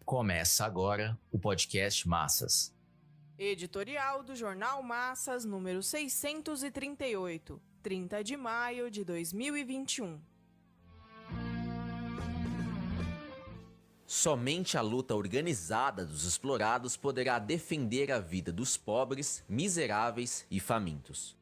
Começa agora o podcast Massas. Editorial do Jornal Massas, número 638, 30 de maio de 2021. Somente a luta organizada dos explorados poderá defender a vida dos pobres, miseráveis e famintos.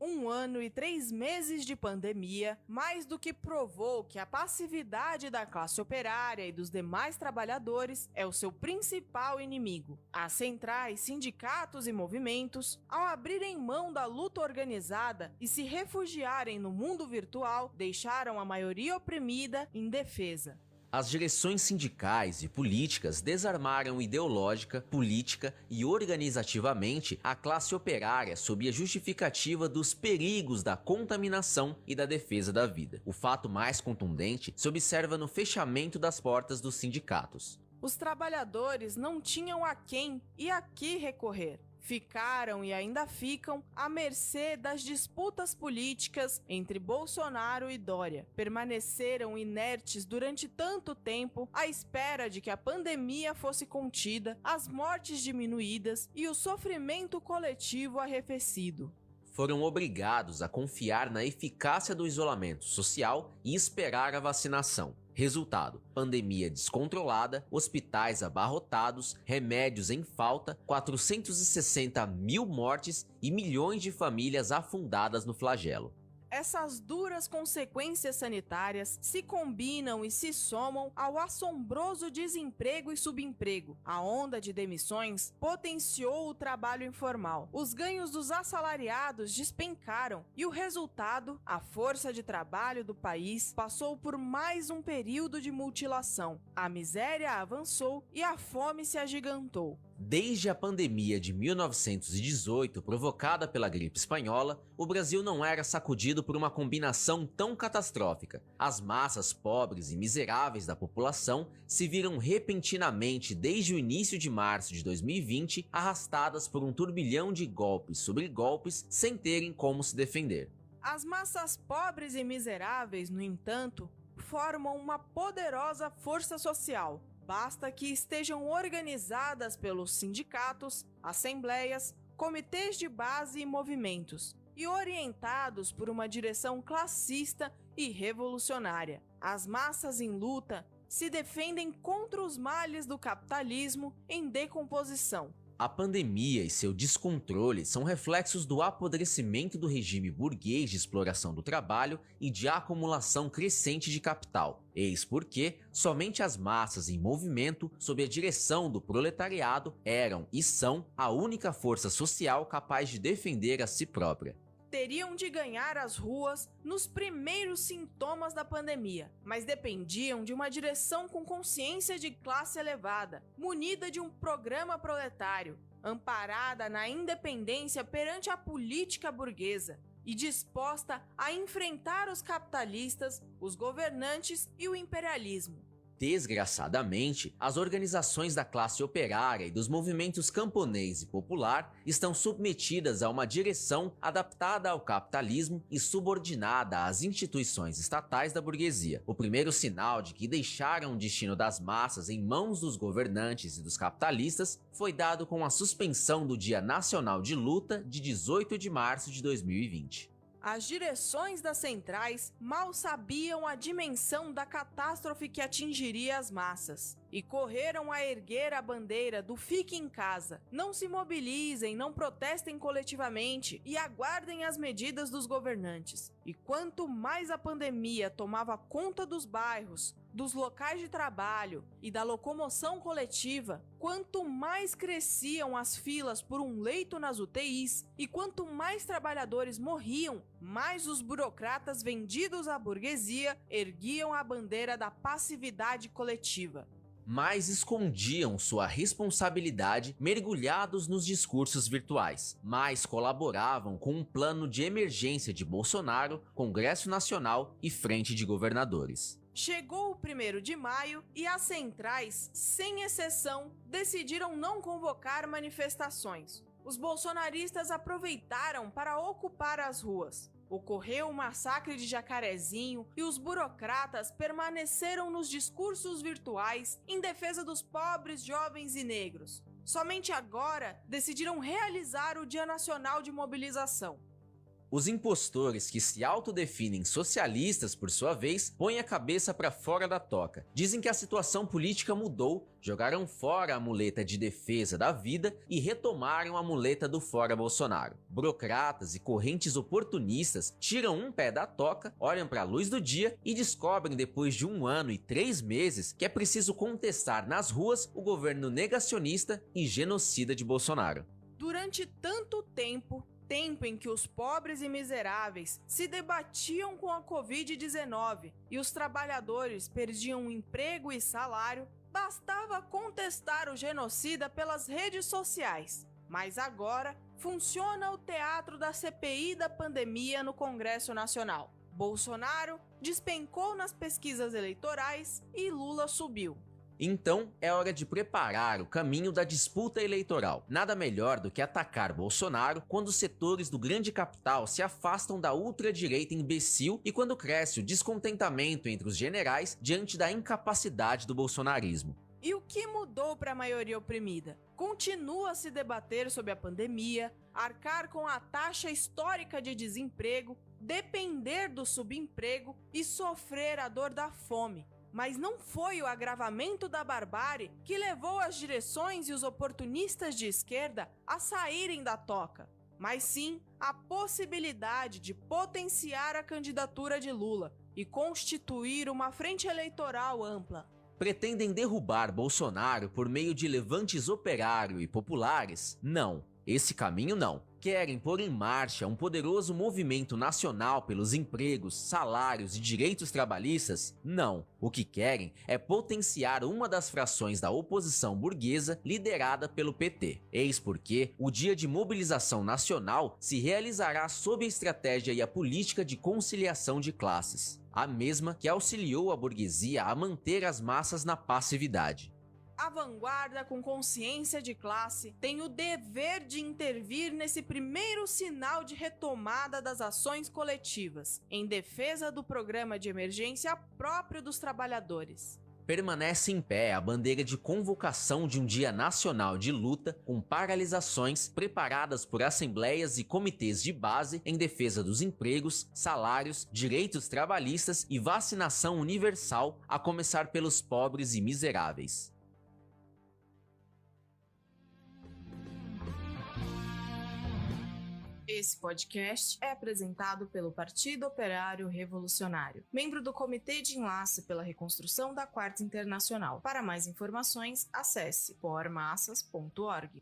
1 ano e 3 meses de pandemia, mais do que provou que a passividade da classe operária e dos demais trabalhadores é o seu principal inimigo. As centrais, sindicatos e movimentos, ao abrirem mão da luta organizada e se refugiarem no mundo virtual, deixaram a maioria oprimida indefesa. As direções sindicais e políticas desarmaram ideológica, política e organizativamente a classe operária sob a justificativa dos perigos da contaminação e da defesa da vida. O fato mais contundente se observa no fechamento das portas dos sindicatos. Os trabalhadores não tinham a quem e a que recorrer. Ficaram e ainda ficam à mercê das disputas políticas entre Bolsonaro e Dória. Permaneceram inertes durante tanto tempo à espera de que a pandemia fosse contida, as mortes diminuídas e o sofrimento coletivo arrefecido. Foram obrigados a confiar na eficácia do isolamento social e esperar a vacinação. Resultado: pandemia descontrolada, hospitais abarrotados, remédios em falta, 460 mil mortes e milhões de famílias afundadas no flagelo. Essas duras consequências sanitárias se combinam e se somam ao assombroso desemprego e subemprego. A onda de demissões potenciou o trabalho informal. Os ganhos dos assalariados despencaram e o resultado, a força de trabalho do país, passou por mais um período de mutilação. A miséria avançou e a fome se agigantou. Desde a pandemia de 1918, provocada pela gripe espanhola, o Brasil não era sacudido por uma combinação tão catastrófica. As massas pobres e miseráveis da população se viram repentinamente, desde o início de março de 2020, arrastadas por um turbilhão de golpes sobre golpes sem terem como se defender. As massas pobres e miseráveis, no entanto, formam uma poderosa força social. Basta que estejam organizadas pelos sindicatos, assembleias, comitês de base e movimentos, e orientados por uma direção classista e revolucionária. As massas em luta se defendem contra os males do capitalismo em decomposição. A pandemia e seu descontrole são reflexos do apodrecimento do regime burguês de exploração do trabalho e de acumulação crescente de capital. Eis porque somente as massas em movimento, sob a direção do proletariado, eram e são a única força social capaz de defender a si própria. Teriam de ganhar as ruas nos primeiros sintomas da pandemia, mas dependiam de uma direção com consciência de classe elevada, munida de um programa proletário, amparada na independência perante a política burguesa e disposta a enfrentar os capitalistas, os governantes e o imperialismo. Desgraçadamente, as organizações da classe operária e dos movimentos camponês e popular estão submetidas a uma direção adaptada ao capitalismo e subordinada às instituições estatais da burguesia. O primeiro sinal de que deixaram o destino das massas em mãos dos governantes e dos capitalistas foi dado com a suspensão do Dia Nacional de Luta de 18 de março de 2020. As direções das centrais mal sabiam a dimensão da catástrofe que atingiria as massas e correram a erguer a bandeira do fique em casa. Não se mobilizem, não protestem coletivamente e aguardem as medidas dos governantes. E quanto mais a pandemia tomava conta dos bairros, dos locais de trabalho e da locomoção coletiva, quanto mais cresciam as filas por um leito nas UTIs e quanto mais trabalhadores morriam, mais os burocratas vendidos à burguesia erguiam a bandeira da passividade coletiva. mais escondiam sua responsabilidade mergulhados nos discursos virtuais, mais colaboravam com um plano de emergência de Bolsonaro, Congresso Nacional e Frente de Governadores. Chegou o 1º de maio e as centrais, sem exceção, decidiram não convocar manifestações. Os bolsonaristas aproveitaram para ocupar as ruas. Ocorreu o massacre de Jacarezinho e os burocratas permaneceram nos discursos virtuais em defesa dos pobres, jovens e negros. Somente agora decidiram realizar o Dia Nacional de Mobilização. Os impostores que se autodefinem socialistas, por sua vez, põem a cabeça para fora da toca. Dizem que a situação política mudou, jogaram fora a muleta de defesa da vida e retomaram a muleta do fora Bolsonaro. Burocratas e correntes oportunistas tiram um pé da toca, olham para a luz do dia e descobrem depois de 1 ano e 3 meses que é preciso contestar nas ruas o governo negacionista e genocida de Bolsonaro. Durante tanto tempo em que os pobres e miseráveis se debatiam com a Covid-19 e os trabalhadores perdiam emprego e salário, bastava contestar o genocida pelas redes sociais. Mas agora funciona o teatro da CPI da pandemia no Congresso Nacional. Bolsonaro despencou nas pesquisas eleitorais e Lula subiu. Então, é hora de preparar o caminho da disputa eleitoral. Nada melhor do que atacar Bolsonaro quando os setores do grande capital se afastam da ultradireita imbecil e quando cresce o descontentamento entre os generais diante da incapacidade do bolsonarismo. E o que mudou para a maioria oprimida? Continua a se debater sobre a pandemia, arcar com a taxa histórica de desemprego, depender do subemprego e sofrer a dor da fome. Mas não foi o agravamento da barbárie que levou as direções e os oportunistas de esquerda a saírem da toca, mas sim a possibilidade de potenciar a candidatura de Lula e constituir uma frente eleitoral ampla. Pretendem derrubar Bolsonaro por meio de levantes operário e populares? Não. Esse caminho não. Querem pôr em marcha um poderoso movimento nacional pelos empregos, salários e direitos trabalhistas? Não. O que querem é potenciar uma das frações da oposição burguesa liderada pelo PT. Eis porque o Dia de Mobilização Nacional se realizará sob a estratégia e a política de conciliação de classes, a mesma que auxiliou a burguesia a manter as massas na passividade. A vanguarda, com consciência de classe, tem o dever de intervir nesse primeiro sinal de retomada das ações coletivas, em defesa do programa de emergência próprio dos trabalhadores. Permanece em pé a bandeira de convocação de um Dia Nacional de Luta, com paralisações preparadas por assembleias e comitês de base em defesa dos empregos, salários, direitos trabalhistas e vacinação universal, a começar pelos pobres e miseráveis. Esse podcast é apresentado pelo Partido Operário Revolucionário, membro do Comitê de Enlace pela Reconstrução da Quarta Internacional. Para mais informações, acesse pormassas.org.